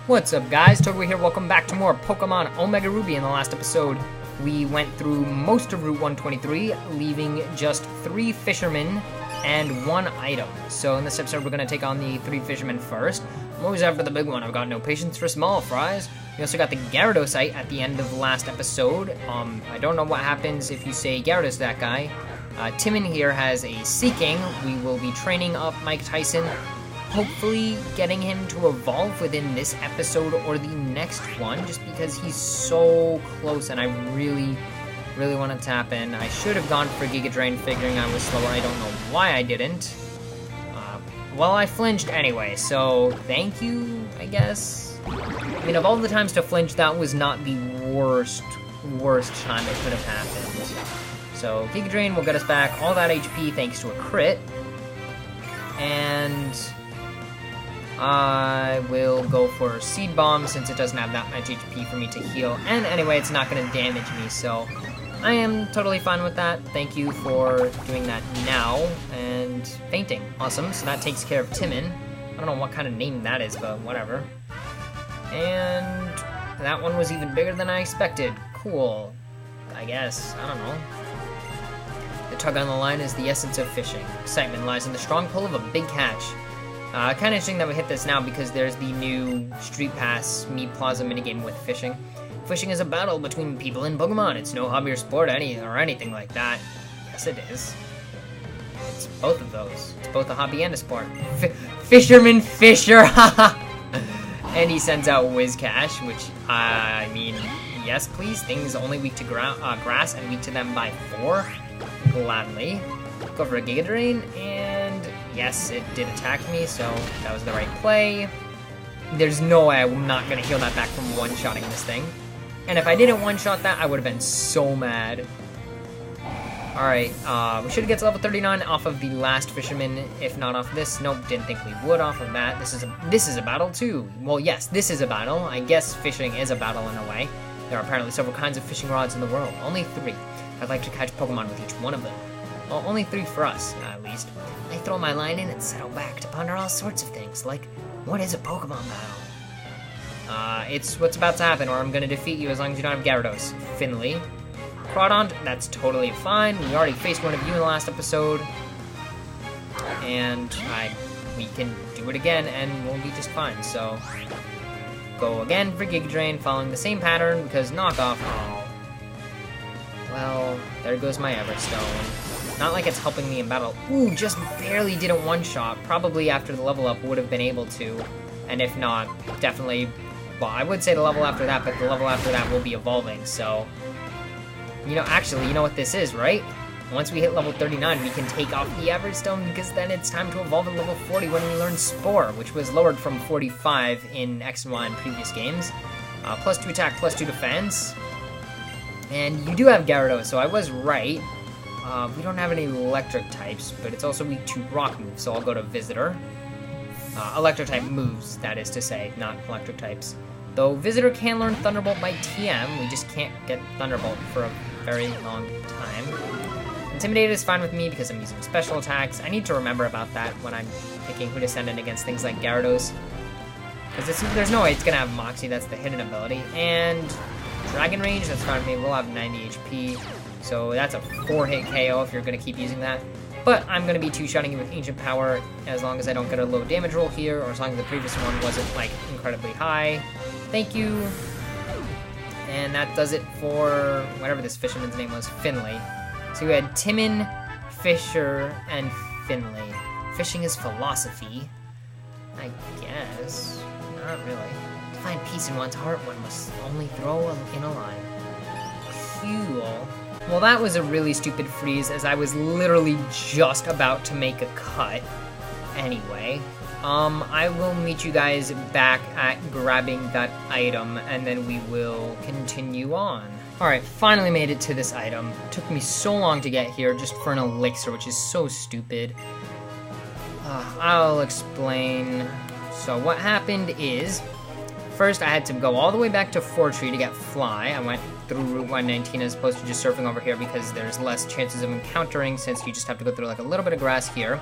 What's up guys, togawe here, welcome back to more Pokemon Omega Ruby. In the last episode, we went through most of Route 123, leaving just 3 fishermen and 1 item. So in this episode, we're going to take on the 3 fishermen first. I'm always after the big one, I've got no patience for small fries. We also got the Gyarados site at the end of the last episode. I don't know what happens if you say Gyarados to that guy. Timon here has a Seeking. We will be training up Mike Tyson, hopefully getting him to evolve within this episode or the next one, just because he's so close and I really want to tap in. I should have gone for Giga Drain, figuring I was slower. I don't know why I didn't. Well, I flinched anyway, so thank you, I guess. I mean, of all the times to flinch, that was not the worst time it could have happened. So Giga Drain will get us back all that HP thanks to a crit. And I will go for Seed Bomb since it doesn't have that much HP for me to heal. And anyway, it's not going to damage me, so I am totally fine with that. Thank you for doing that now. And fainting. Awesome. So that takes care of Timon. I don't know what kind of name that is, but whatever. And that one was even bigger than I expected. Cool. I guess. I don't know. The tug on the line is the essence of fishing. Excitement lies in the strong pull of a big catch. Kind of interesting that we hit this now because there's the new Street Pass Meat Plaza minigame with fishing. Fishing is a battle between people and Pokemon. It's no hobby or sport or anything like that. Yes, it is. It's both of those. It's both a hobby and a sport. Fisherman Fisher, haha! And he sends out Whiscash, which, I mean, yes please. Things only weak to grass and weak to them by 4. Gladly. Go for a Giga Drain, and yes, it did attack me, so that was the right play. There's no way I'm not going to heal that back from one-shotting this thing. And if I didn't one-shot that, I would have been so mad. Alright, we should get to level 39 off of the last fisherman, if not off this. Nope, didn't think we would off of that. This is a battle too. Well, yes, this is a battle. I guess fishing is a battle in a way. There are apparently several kinds of fishing rods in the world. Only 3. I'd like to catch Pokemon with each one of them. Well, only 3 for us, at least. I throw my line in and settle back to ponder all sorts of things, like, what is a Pokemon battle? It's what's about to happen, or I'm gonna defeat you as long as you don't have Gyarados. Finley. Crawdont, that's totally fine. We already faced one of you in the last episode. And we can do it again, and we'll be just fine, so go again for Giga Drain, following the same pattern, because knockoff. Oh. Well, there goes my Everstone. Not like it's helping me in battle. Ooh, just barely did a one-shot. Probably after the level up would have been able to. And if not, definitely, well, I would say the level after that, but the level after that will be evolving, so. You know, actually, you know what this is, right? Once we hit level 39, we can take off the Everstone, because then it's time to evolve at level 40 when we learn Spore, which was lowered from 45 in X and Y in previous games. Plus 2 attack, plus 2 defense. And you do have Gyarados, so I was right. We don't have any electric types, but it's also weak to rock moves, so I'll go to Visitor. Electric type moves, that is to say, not electric types. Though Visitor can learn Thunderbolt by TM, we just can't get Thunderbolt for a very long time. Intimidate is fine with me because I'm using special attacks. I need to remember about that when I'm picking who to send in against things like Gyarados. Because there's no way it's going to have Moxie, that's the hidden ability. And Dragon Rage, that's fine with me, we'll have 90 HP. So that's a 4-hit KO if you're going to keep using that. But I'm going to be 2-shotting you with Ancient Power as long as I don't get a low damage roll here, or as long as the previous one wasn't, like, incredibly high. Thank you. And that does it for whatever this fisherman's name was, Finley. So we had Timon, Fisher, and Finley. Fishing is philosophy. I guess. Not really. To find peace in one's heart, one must only throw in a line. Cool. Well, that was a really stupid freeze, as I was literally just about to make a cut. Anyway, I will meet you guys back at grabbing that item, and then we will continue on. Alright, finally made it to this item. Took me so long to get here just for an elixir, which is so stupid. I'll explain. So what happened is, first I had to go all the way back to Fortree to get Fly. I went through Route 119 as opposed to just surfing over here because there's less chances of encountering since you just have to go through like a little bit of grass here.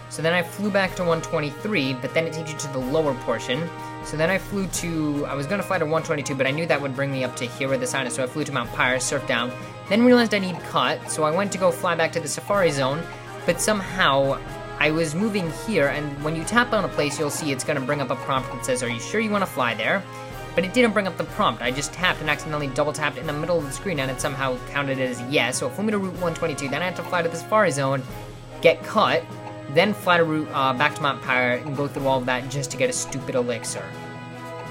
So then I flew back to 123, but then it takes you to the lower portion. So then I flew to, I was going to fly to 122, but I knew that would bring me up to here where the sign is, so I flew to Mount Pyre, surfed down, then realized I need cut, so I went to go fly back to the Safari Zone, but somehow I was moving here, and when you tap on a place, you'll see it's going to bring up a prompt that says, are you sure you want to fly there? But it didn't bring up the prompt. I just tapped and accidentally double tapped in the middle of the screen, and it somehow counted it as yes, so it flew me to Route 122, then I had to fly to the Safari Zone, get cut, then fly to route back to Mount Pyre and go through all of that just to get a stupid elixir.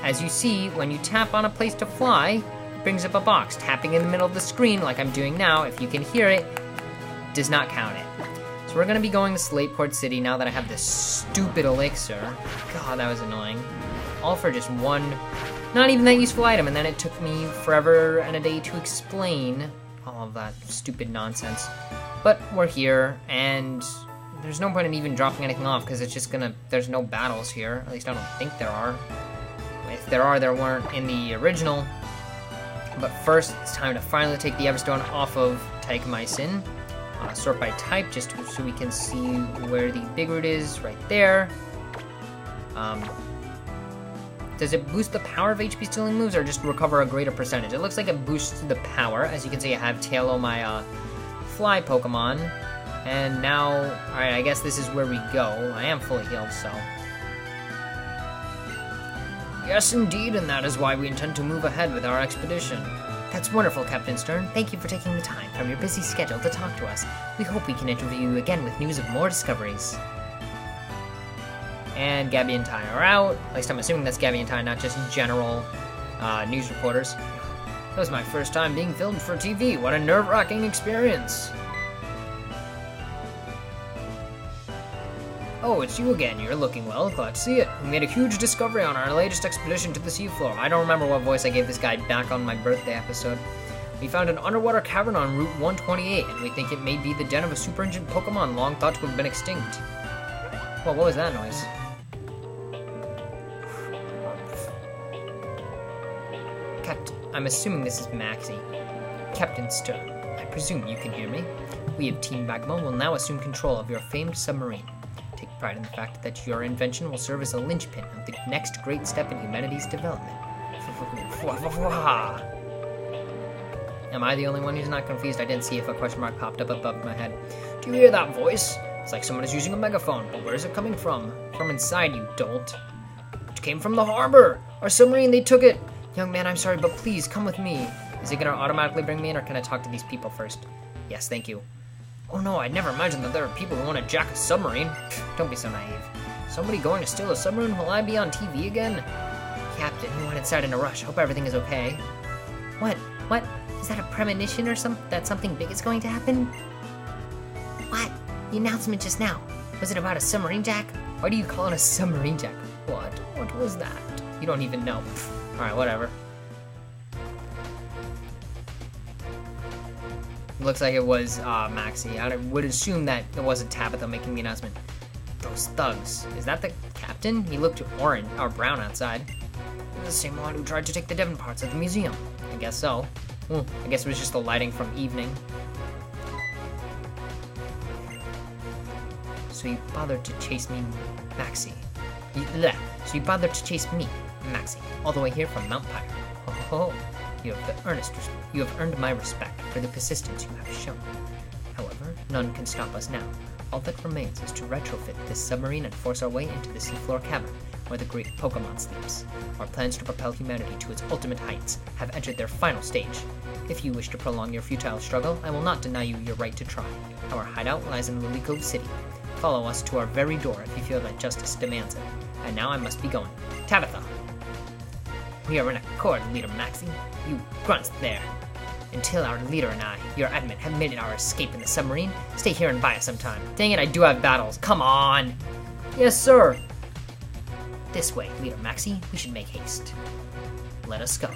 As you see, when you tap on a place to fly, it brings up a box. Tapping in the middle of the screen, like I'm doing now, if you can hear it, does not count it. So we're going to be going to Slateport City now that I have this stupid elixir. God, that was annoying. All for just one, not even that useful item, and then it took me forever and a day to explain all of that stupid nonsense. But we're here, and there's no point in even dropping anything off, because it's just gonna, there's no battles here. At least I don't think there are. If there are, there weren't in the original. But first, it's time to finally take the Everstone off of Taikmaisin. Sort by type, just so we can see where the big root is, right there. Does it boost the power of HP stealing moves, or just recover a greater percentage? It looks like it boosts the power. As you can see, I have Tailo, my fly Pokemon. And now, alright, I guess this is where we go. I am fully healed, so. Yes, indeed, and that is why we intend to move ahead with our expedition. That's wonderful, Captain Stern. Thank you for taking the time from your busy schedule to talk to us. We hope we can interview you again with news of more discoveries. And Gabby and Ty are out. At least I'm assuming that's Gabby and Ty, not just general news reporters. That was my first time being filmed for TV. What a nerve-wracking experience. Oh, it's you again. You're looking well. Glad to see it. We made a huge discovery on our latest expedition to the seafloor. I don't remember what voice I gave this guy back on my birthday episode. We found an underwater cavern on Route 128, and we think it may be the den of a super ancient Pokemon long thought to have been extinct. Well, what was that noise? Captain, I'm assuming this is Maxie. Captain Stern, I presume you can hear me. We of Team Magma will now assume control of your famed submarine. Take pride in the fact that your invention will serve as a linchpin of the next great step in humanity's development. Am I the only one who's not confused? I didn't see if a question mark popped up above my head. Do you hear that voice? It's like someone is using a megaphone, but where is it coming from? From inside, you dolt. It came from the harbor! Our submarine, they took it! Young man, I'm sorry, but please, come with me. Is it gonna automatically bring me in, or can I talk to these people first? Yes, thank you. Oh no, I'd never imagined that there are people who want to jack a submarine. Don't be so naive. Somebody going to steal a submarine? Will I be on TV again? Captain, we went inside in a rush. Hope everything is okay. What? What? Is that a premonition or that something big is going to happen? What? The announcement just now. Was it about a submarine jack? Why do you call it a submarine jack? What? What was that? You don't even know. Alright, whatever. Looks like it was Maxie. I would assume that it wasn't Tabitha making the announcement. Those thugs. Is that the captain? He looked orange or brown outside. The same one who tried to take the Devon parts of the museum. I guess so. I guess it was just the lighting from evening. So you bothered to chase me, Maxie. So you bothered to chase me, Maxie, all the way here from Mount Pyre. Oh. You have earned my respect for the persistence you have shown. However, none can stop us now. All that remains is to retrofit this submarine and force our way into the seafloor cavern, where the great Pokémon sleeps. Our plans to propel humanity to its ultimate heights have entered their final stage. If you wish to prolong your futile struggle, I will not deny you your right to try. Our hideout lies in Lily Cove City. Follow us to our very door if you feel that justice demands it. And now I must be going. Tabitha! We are in accord, Leader Maxie. You grunts there. Until our leader and I, your admin, have made our escape in the submarine, stay here and buy us some time. Dang it, I do have battles. Come on! Yes, sir! This way, Leader Maxie. We should make haste. Let us go.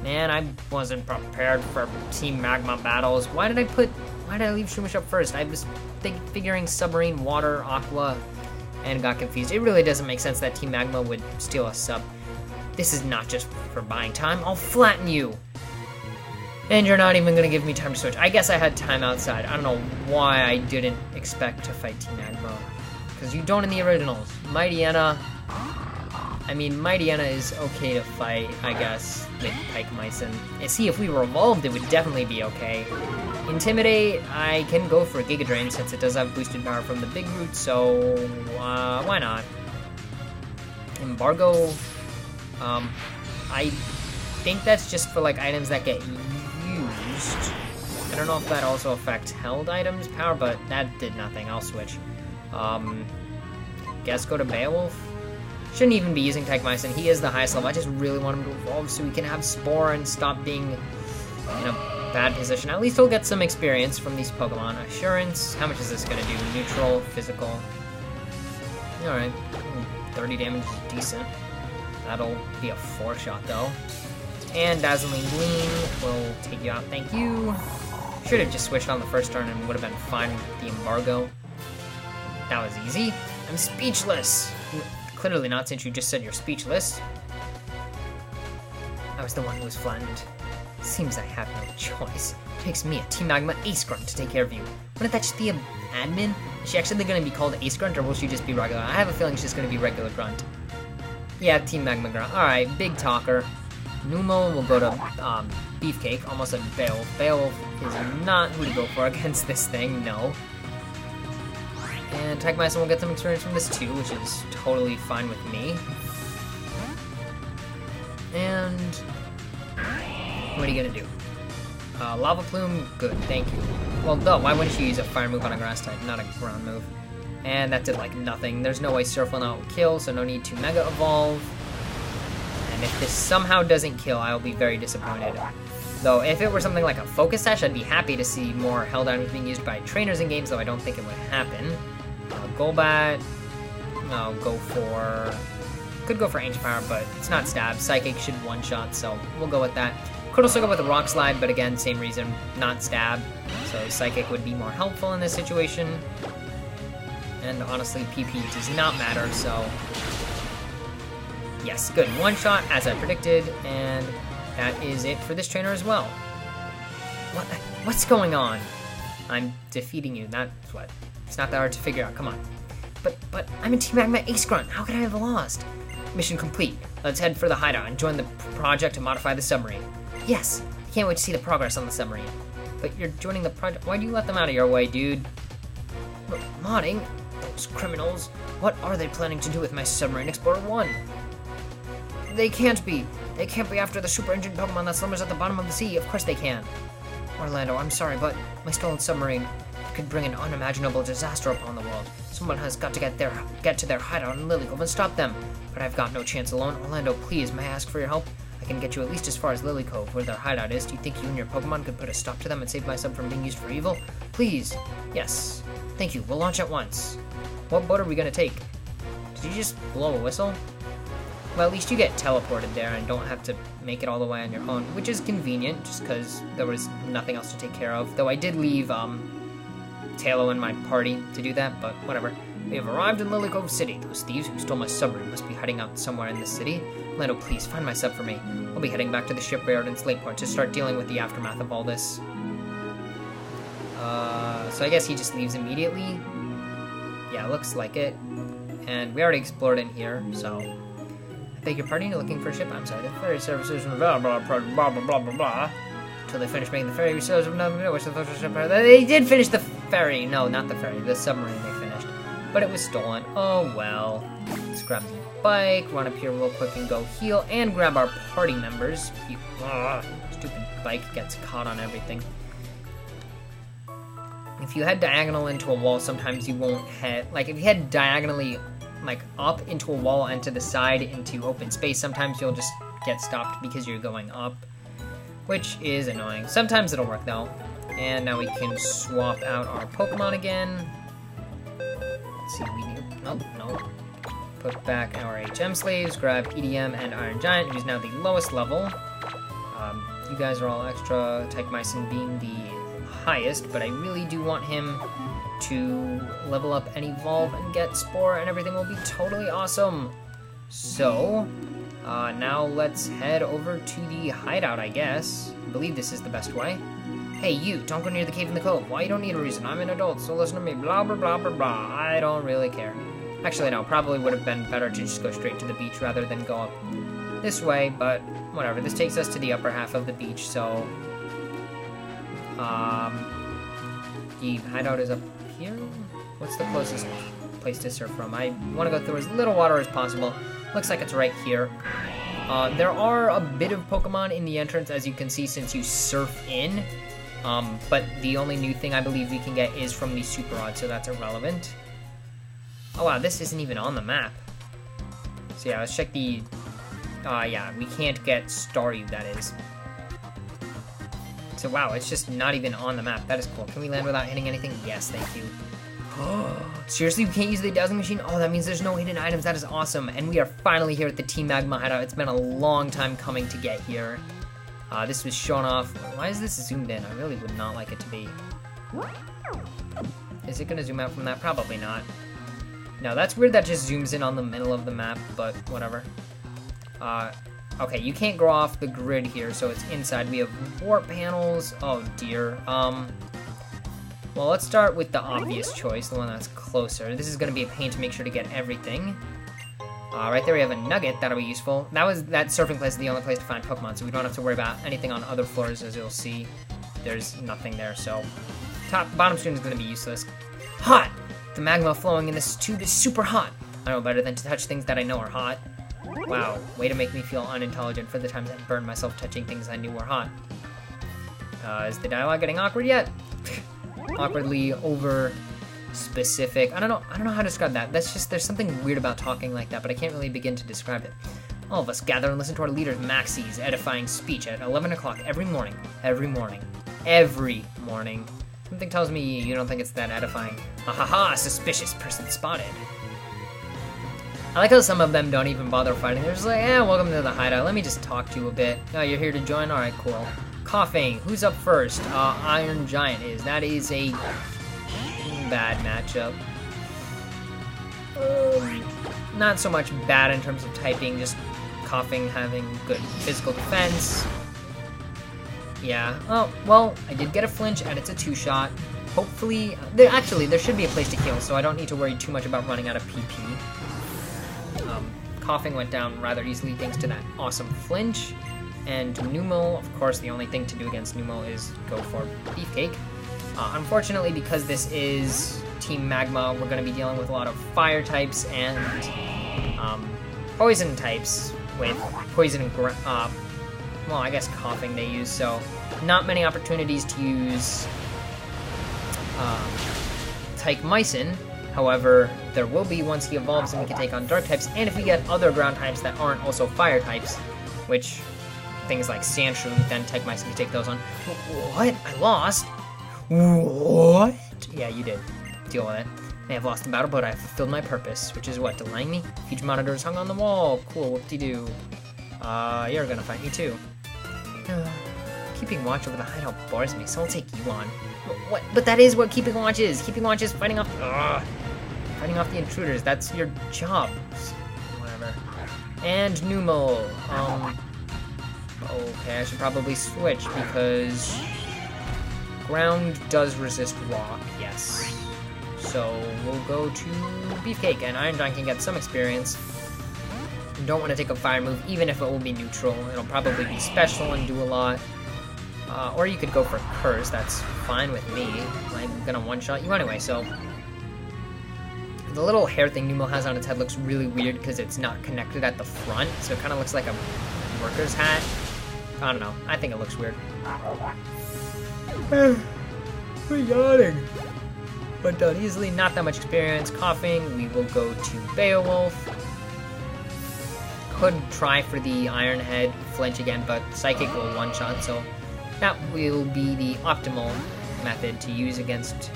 Man, I wasn't prepared for Team Magma battles. Why did I leave Shumish up first? I was figuring submarine, water, aqua, and got confused. It really doesn't make sense that Team Magma would steal a sub. This is not just for buying time. I'll flatten you. And you're not even gonna give me time to switch. I guess I had time outside. I don't know why I didn't expect to fight Team Magma. Because you don't in the originals. Mightyena. I mean, Mightyena is okay to fight, I guess, with Pykemycin. And see, if we were evolved, it would definitely be okay. Intimidate, I can go for Giga Drain since it does have boosted power from the big root, so why not? Embargo, I think that's just for like items that get used. I don't know if that also affects held items power, but that did nothing. I'll switch. Guess go to Beowulf. Shouldn't even be using Pykemycin. He is the highest level. I just really want him to evolve so he can have Spore and stop being in a bad position. At least he'll get some experience from these Pokemon. Assurance. How much is this gonna do? Neutral, physical. Alright. 30 damage is decent. That'll be a 4-shot though. And Dazzling Gleam will take you out. Thank you. Should have just switched on the first turn and would have been fine with the embargo. That was easy. I'm speechless. Clearly not, since you just said you're speechless. I was the one who was flattened. Seems I have no choice. It takes me, a Team Magma Ace Grunt, to take care of you. Wouldn't that just be an admin? Is she actually going to be called Ace Grunt, or will she just be regular? I have a feeling she's going to be regular Grunt. Yeah, Team Magma Grunt. Alright, big talker. Numo will go to Beefcake, almost a Beowulf. Beowulf is not who to go for against this thing, no. And Pykemycin will get some experience from this too, which is totally fine with me. And what are you gonna do? Lava Plume, good, thank you. Well, though, why wouldn't you use a fire move on a grass type, not a ground move? And that did like nothing. There's no way Surf will not kill, so no need to Mega Evolve. And if this somehow doesn't kill, I'll be very disappointed. Though, if it were something like a Focus Sash, I'd be happy to see more held items being used by trainers in games, though I don't think it would happen. Golbat, I'll go for... Could go for Ancient Power, but it's not Stab. Psychic should one-shot, so we'll go with that. Could also go with a Rock Slide, but again, same reason, not Stab. So Psychic would be more helpful in this situation. And honestly, PP does not matter, so... Yes, good. One-shot, as I predicted, and that is it for this trainer as well. What's going on? I'm defeating you, that's what... It's not that hard to figure out, come on. But I'm in Team Magma Ace Grunt, how could I have lost? Mission complete. Let's head for the hideout and join the project to modify the submarine. Yes, I can't wait to see the progress on the submarine. But you're joining the project, why'd you let them out of your way, dude? Modding? Those criminals. What are they planning to do with my Submarine Explorer 1? They can't be. They can't be after the super engine Pokemon that slumbers at the bottom of the sea. Of course they can. Orlando, I'm sorry, but my stolen submarine could bring an unimaginable disaster upon the world. Someone has got to get to their hideout in Lily Cove and stop them. But I've got no chance alone. Orlando, please, may I ask for your help? I can get you at least as far as Lily Cove, where their hideout is. Do you think you and your Pokemon could put a stop to them and save my sub from being used for evil? Please. Yes. Thank you. We'll launch at once. What boat are we gonna take? Did you just blow a whistle? Well, at least you get teleported there and don't have to make it all the way on your own, which is convenient, just because there was nothing else to take care of. Though I did leave, Tailo and my party to do that, but whatever. We have arrived in Lily Cove City. Those thieves who stole my submarine must be hiding out somewhere in the city. Lando, please, find my sub for me. I'll be heading back to the shipyard in Slateport to start dealing with the aftermath of all this. So I guess he just leaves immediately. Yeah, looks like it. And we already explored in here, so... I beg your pardon, you're looking for a ship? I'm sorry, the ferry services are blah blah blah blah blah blah blah. Until they finish making the ferry service of another which the ship. They did finish the ferry. No, not the ferry. The submarine they finished. But it was stolen. Oh well. Let's grab the bike, run up here real quick and go heal, and grab our party members. Stupid bike gets caught on everything. If you head diagonal into a wall, sometimes you won't head... Like, if you head diagonally, like, up into a wall and to the side into open space, sometimes you'll just get stopped because you're going up, which is annoying. Sometimes it'll work, though. And now we can swap out our Pokemon again. Let's see, we need... Nope, no. Put back our HM Slaves, grab EDM and Iron Giant, who's now the lowest level. You guys are all extra, Pykemycin being the highest, but I really do want him to level up and evolve and get Spore, and everything will be totally awesome. So, Now let's head over to the hideout, I guess. I believe this is the best way. Hey, you, don't go near the cave in the cove. Why? You don't need a reason. I'm an adult, so listen to me. Blah, blah, blah, blah, blah. I don't really care. Actually, no, probably would have been better to just go straight to the beach rather than go up this way, but whatever. This takes us to the upper half of the beach, so... the hideout is up here? What's the closest place to surf from? I want to go through as little water as possible. Looks like it's right here. There are a bit of Pokemon in the entrance, as you can see, since you surf in. But the only new thing I believe we can get is from the Super Rod, so that's irrelevant. Oh wow, this isn't even on the map. So yeah, let's check the... yeah, we can't get Staryu, that is. So wow, it's just not even on the map. That is cool. Can we land without hitting anything? Yes, thank you. Seriously, we can't use the dowsing machine? Oh, that means there's no hidden items. That is awesome. And we are finally here at the Team Magma hideout. It's been a long time coming to get here. This was shown off. Why is this zoomed in? I really would not like it to be. Is it going to zoom out from that? Probably not. No, that's weird that just zooms in on the middle of the map, but whatever. Okay, you can't go off the grid here, so it's inside. We have warp panels. Oh, dear. Well, let's start with the obvious choice, the one that's closer. This is going to be a pain to make sure to get everything. Right there we have a nugget. That'll be useful. That surfing place is the only place to find Pokemon, so we don't have to worry about anything on other floors, as you'll see. There's nothing there, so... Bottom screen is going to be useless. Hot! The magma flowing in this tube is super hot. I know better than to touch things that I know are hot. Wow, way to make me feel unintelligent for the times I burned myself touching things I knew were hot. Is the dialogue getting awkward yet? Awkwardly over specific. I don't know how to describe that. That's just, there's something weird about talking like that, but I can't really begin to describe it. All of us gather and listen to our leader Maxie's edifying speech at 11 o'clock every morning. Every morning. Every morning. Something tells me you don't think it's that edifying. Ahaha, suspicious person spotted. I like how some of them don't even bother fighting. They're just like, welcome to the hideout. Let me just talk to you a bit. Oh, you're here to join? Alright, cool. Coughing. Who's up first? Iron Giant is. That is a bad matchup. Not so much bad in terms of typing, just Coughing having good physical defense. Yeah. Oh, well, I did get a flinch, and it's a 2-shot. Hopefully... there should be a place to heal, so I don't need to worry too much about running out of PP. Coughing went down rather easily thanks to that awesome flinch. And Numel, of course, the only thing to do against Numel is go for Beefcake. Unfortunately, because this is Team Magma, we're going to be dealing with a lot of fire types and poison types with poison and well, I guess Coughing they use, so not many opportunities to use Tyke-Mycin. However, there will be once he evolves and we can take on dark types, and if we get other ground types that aren't also fire types, which things like Sandshrew, then Tyke-Mycin can take those on. What? I lost? What? Yeah, you did. Deal with it. I have lost the battle, but I have fulfilled my purpose, which is what? Delaying me? Future monitors hung on the wall. Cool, whoop-de-doo. You're gonna fight me too. Keeping watch over the hideout bores me, so I'll take you on. What? But that is what keeping watch is. Keeping watch is fighting off the intruders. That's your job. Whatever. And Numel. Okay, I should probably switch because ground does resist rock. Yes. So we'll go to Beefcake, and Iron Giant can get some experience. Don't want to take a fire move, even if it will be neutral. It'll probably be special and do a lot. Or you could go for Curse, that's fine with me. I'm gonna one-shot you anyway, so... The little hair thing Numel has on its head looks really weird because it's not connected at the front, so it kind of looks like a worker's hat. I don't know, I think it looks weird. We're yawning. But done easily, not that much experience. Coughing, we will go to Beowulf. Could try for the Iron Head flinch again, but Psychic will one-shot, so that will be the optimal method to use against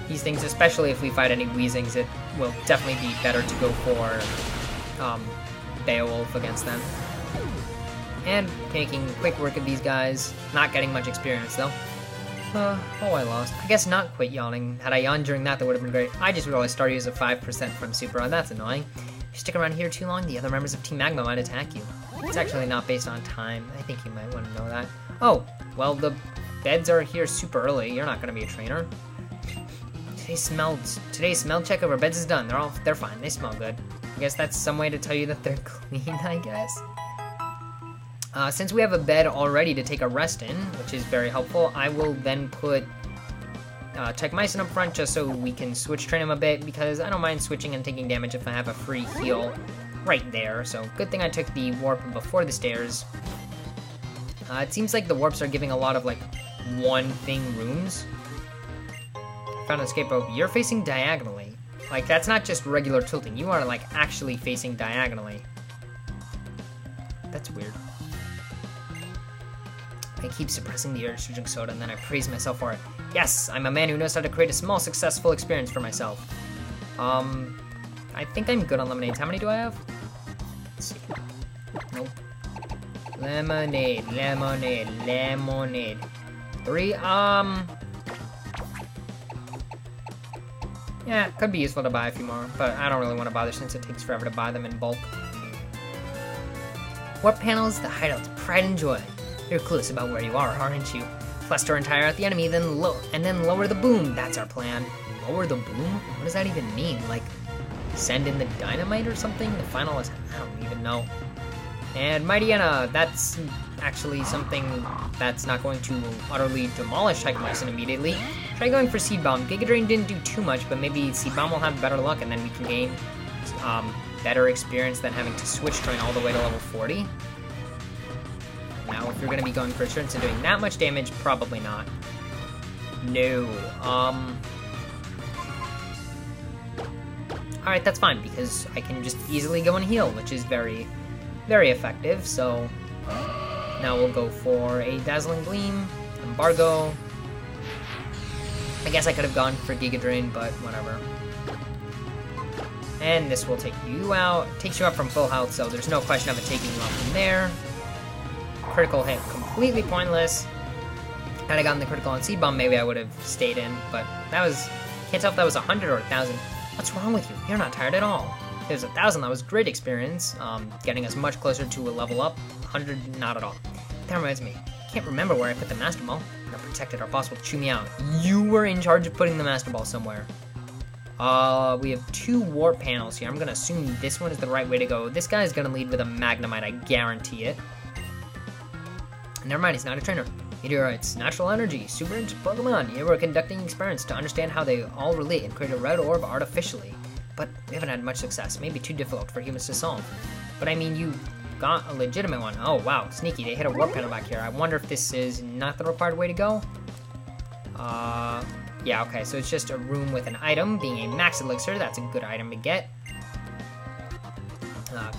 these things, especially if we fight any Weezings. It will definitely be better to go for Beowulf against them. And making quick work of these guys, not getting much experience though. Oh, I lost. I guess not quit yawning. Had I yawned during that would have been great. I just realized Staryu is a 5% from Super Rod. That's annoying. If you stick around here too long, the other members of Team Magma might attack you. It's actually not based on time. I think you might want to know that. Oh, well, the beds are here super early. You're not going to be a trainer. Today's smell check of our beds is done. They're fine. They smell good. I guess that's some way to tell you that they're clean, I guess. Since we have a bed already to take a rest in, which is very helpful, I will then put Techmycin up front just so we can switch train him a bit, because I don't mind switching and taking damage if I have a free heal right there. So good thing I took the warp before the stairs. It seems like the warps are giving a lot of like one thing rooms. Found an escape rope. You're facing diagonally. Like, that's not just regular tilting. You are like actually facing diagonally. That's weird. I keep suppressing the urge to drink soda, and then I praise myself for it. Yes, I'm a man who knows how to create a small, successful experience for myself. I think I'm good on lemonades. How many do I have? Let's see. Nope. Lemonade, lemonade, lemonade. 3, yeah, could be useful to buy a few more, but I don't really want to bother since it takes forever to buy them in bulk. Warp panels, the hideout's pride and joy. You're clueless about where you are, aren't you? Fluster and tire out the enemy, then lower the boom. That's our plan. Lower the boom? What does that even mean? Like, send in the dynamite or something? The final is, I don't even know. And Mighty Anna, that's actually something that's not going to utterly demolish Techmycin immediately. Try going for Seed Bomb. Giga Drain didn't do too much, but maybe Seed Bomb will have better luck, and then we can gain better experience than having to switch train all the way to level 40. Now, if you're going to be going for insurance and doing that much damage, probably not. No. Alright, that's fine, because I can just easily go and heal, which is very, very effective. So, now we'll go for a Dazzling Gleam, Embargo. I guess I could have gone for Giga Drain, but whatever. And this will take you out. Takes you out from full health, so there's no question of it taking you out from there. Critical hit, completely pointless. Had I gotten the critical on Seed Bomb, maybe I would have stayed in, but that was... Can't tell if that was 100 or 1,000. What's wrong with you? You're not tired at all. If it was 1,000, that was great experience, getting us much closer to a level up. 100, not at all. That reminds me, I can't remember where I put the Master Ball. I protected our boss will chew me out. You were in charge of putting the Master Ball somewhere. We have 2 warp panels here. I'm gonna assume this one is the right way to go. This guy is gonna lead with a Magnemite, I guarantee it. Never mind, he's not a trainer. Meteorites, natural energy, super into Pokemon. You were conducting experiments to understand how they all relate and create a red orb artificially. But we haven't had much success. Maybe too difficult for humans to solve. But I mean, you got a legitimate one. Oh, wow, sneaky. They hit a warp panel back here. I wonder if this is not the required way to go. Yeah, okay, so it's just a room with an item, being a max elixir. That's a good item to get.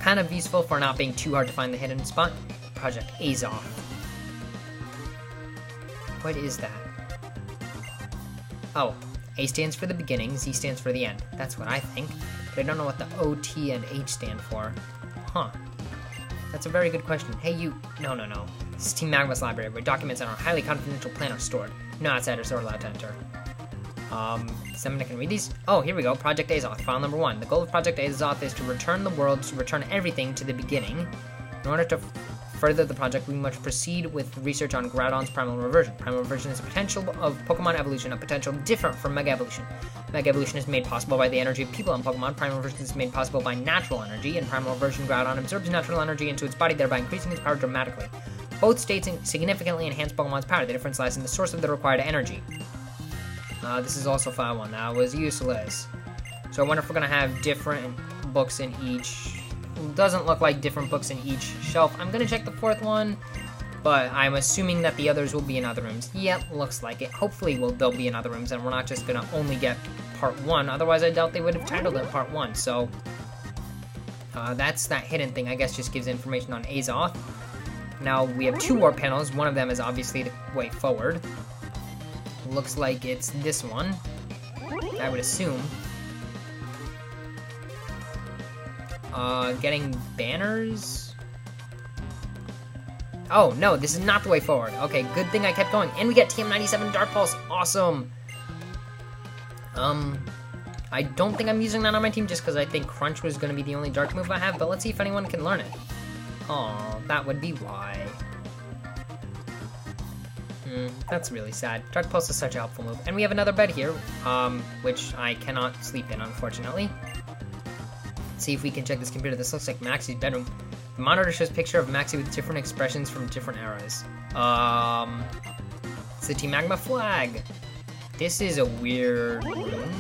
Kind of useful for not being too hard to find the hidden spot. Project Azoth. What is that? Oh, A stands for the beginning, Z stands for the end. That's what I think, but I don't know what the O, T, and H stand for. Huh. That's a very good question. Hey, you... No. This is Team Magma's library, where documents on our highly confidential plan are stored. No outsiders are allowed to enter. Someone can read these? Oh, here we go. Project Azoth, file number 1. The goal of Project Azoth is to return the world, to return everything to the beginning. In order to further the project, we must proceed with research on Groudon's Primal Reversion. Primal Reversion is a potential of Pokemon evolution, a potential different from Mega Evolution. Mega Evolution is made possible by the energy of people and Pokemon. Primal Reversion is made possible by natural energy. In Primal Reversion, Groudon absorbs natural energy into its body, thereby increasing its power dramatically. Both states significantly enhance Pokemon's power. The difference lies in the source of the required energy. This is also file 1. That was useless. So I wonder if we're going to have different books in each... Doesn't look like different books in each shelf. I'm going to check the 4th one, but I'm assuming that the others will be in other rooms. Yep, looks like it. Hopefully they'll be in other rooms, and we're not just going to only get part 1. Otherwise, I doubt they would have titled it part 1. So that's that hidden thing. I guess just gives information on Azoth. Now, we have 2 warp panels. One of them is obviously the way forward. Looks like it's this one, I would assume. Getting banners? Oh, no, this is not the way forward. Okay, good thing I kept going. And we get TM97 Dark Pulse. Awesome! I don't think I'm using that on my team just because I think Crunch was going to be the only dark move I have, but let's see if anyone can learn it. Aw, that would be why. That's really sad. Dark Pulse is such a helpful move. And we have another bed here, which I cannot sleep in, unfortunately. Let's see if we can check this computer. This looks like Maxie's bedroom. The monitor shows a picture of Maxie with different expressions from different eras. It's the Team Magma flag. This is a weird room.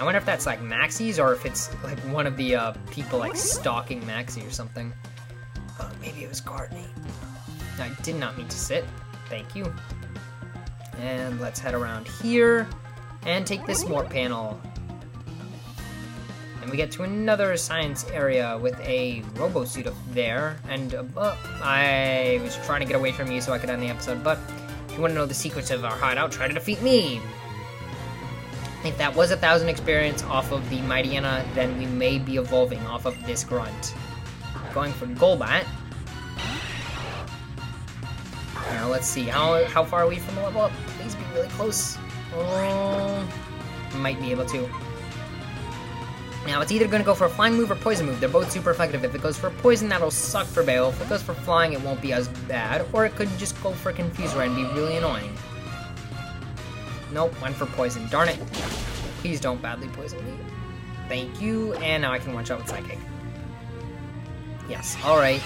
I wonder if that's like Maxie's or if it's like one of the people like stalking Maxie or something. Maybe it was Courtney. I did not mean to sit. Thank you. And let's head around here and take this warp panel. And we get to another science area with a robo-suit up there. And I was trying to get away from you so I could end the episode, but if you want to know the secrets of our hideout, try to defeat me. If that was 1,000 experience off of the Mightyena, then we may be evolving off of this grunt. Going for Golbat. Now let's see, how far are we from the level up? Please be really close. Oh, might be able to. Now it's either going to go for a flying move or poison move. They're both super effective. If it goes for poison, that'll suck for Bale. If it goes for flying, it won't be as bad. Or it could just go for Confuse Ray and be really annoying. Nope, went for poison. Darn it. Please don't badly poison me. Thank you. And now I can one-shot with Psychic. Yes, alright.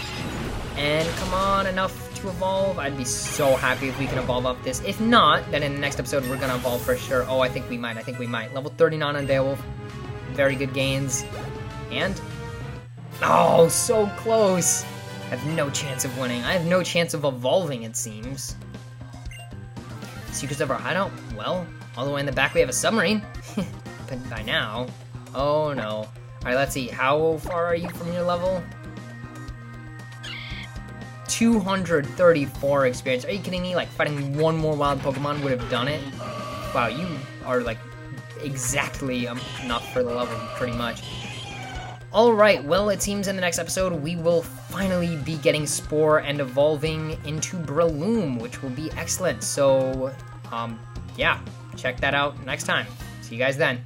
And come on, enough to evolve. I'd be so happy if we can evolve up this. If not, then in the next episode we're going to evolve for sure. Oh, I think we might. Level 39 on Beowulf. Very good gains. And... oh, so close! I have no chance of winning. I have no chance of evolving, it seems. Secrets of our hideout? Well, all the way in the back we have a submarine. But by now... oh no. Alright, let's see. How far are you from your level? 234 experience. Are you kidding me? Like, fighting one more wild Pokemon would have done it? Wow, you are, like, exactly enough for the level, pretty much. Alright, well, it seems in the next episode we will finally be getting Spore and evolving into Breloom, which will be excellent. So, yeah, check that out next time. See you guys then.